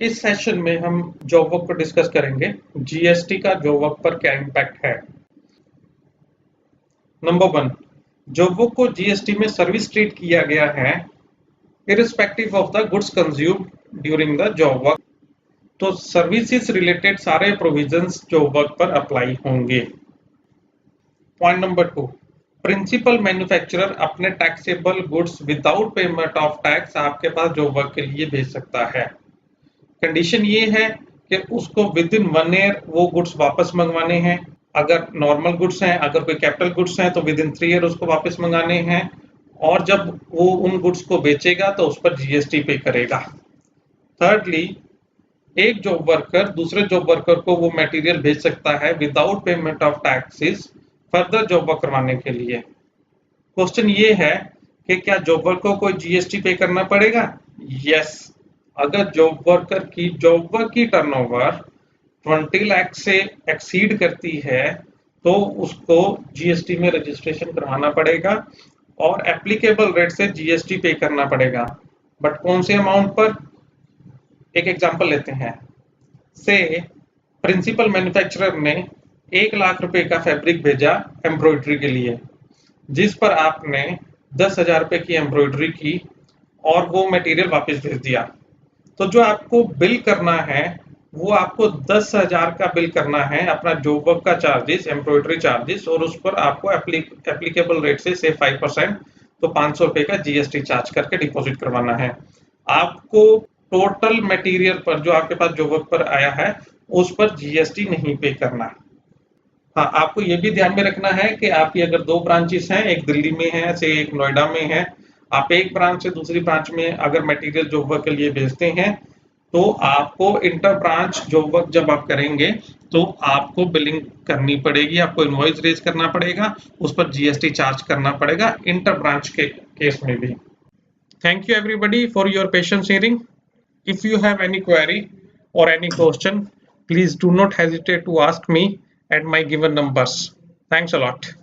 इस सेशन में हम जॉब वर्क को डिस्कस करेंगे। जीएसटी का जॉब वर्क पर क्या इम्पैक्ट है। नंबर 1, जॉब वर्क को जीएसटी में सर्विस ट्रीट किया गया है irrespective of the goods consumed during the job work. तो सर्विसेज रिलेटेड सारे प्रोविजंस जॉब वर्क पर अप्लाई होंगे। पॉइंट नंबर 2, प्रिंसिपल मैन्युफैक्चरर अपने taxable goods without payment of tax आपके पास जॉब वर्क के लिए भेज सकता है। कंडीशन ये है कि उसको विद इन 1 ईयर वो गुड्स वापस मंगवाने हैं। अगर नॉर्मल गुड्स हैं, अगर कोई कैपिटल गुड्स हैं तो विद इन 3 ईयर उसको वापस मंगाने हैं, और जब वो उन गुड्स को बेचेगा तो उस पर जीएसटी पे करेगा। थर्डली, एक जॉब वर्कर दूसरे जॉब वर्कर को वो मटेरियल भेज सकता है without payment of taxes further job work करवाने के लिए। क्वेश्चन ये है कि क्या जॉब वर्कर को जीएसटी पे करना पड़ेगा? यस। अगर जॉब वर्कर की जॉब वर्क की टर्नओवर 20 लाख से एक्सीड करती है तो उसको जीएसटी में रजिस्ट्रेशन करवाना पड़ेगा और एप्लीकेबल रेट से जीएसटी पे करना पड़ेगा। बट कौन से अमाउंट पर? एक एग्जांपल लेते हैं। से प्रिंसिपल मैन्युफैक्चरर ने 1 लाख रुपए का फैब्रिक भेजा एम्ब्रॉयडरी के लिए, जिस पर आपने 10,000 रुपए की एम्ब्रॉयडरी की और वो मटेरियल वापस भेज दिया। तो जो आपको बिल करना है वो आपको 10,000 का बिल करना है, अपना जॉब वर्क का चार्जेस, एम्ब्रॉयडरी चार्जेस, और उस पर आपको एप्लीकेबल रेट से 5% तो 500 रुपए का जीएसटी चार्ज करके डिपॉजिट करवाना है। आपको टोटल मटेरियल पर जो आपके पास जॉब वर्क पर आया है उस पर जीएसटी नहीं पे करना। हाँ, आपको ये भी ध्यान में रखना है कि आपकी अगर 2 ब्रांचेस हैं, एक दिल्ली में है से एक नोएडा में है, आप एक ब्रांच से दूसरी ब्रांच में अगर मटेरियल जॉब वर्क के लिए भेजते हैं तो आपको इंटर ब्रांच जॉब वर्क जब आप करेंगे तो आपको बिलिंग करनी पड़ेगी, आपको इनवॉइस रेज करना पड़ेगा, उस पर जीएसटी चार्ज करना पड़ेगा इंटर ब्रांच के केस में भी। Thank you everybody for your patience hearing. If you have any query or any question, please do not hesitate to ask me at my given numbers. Thanks a lot.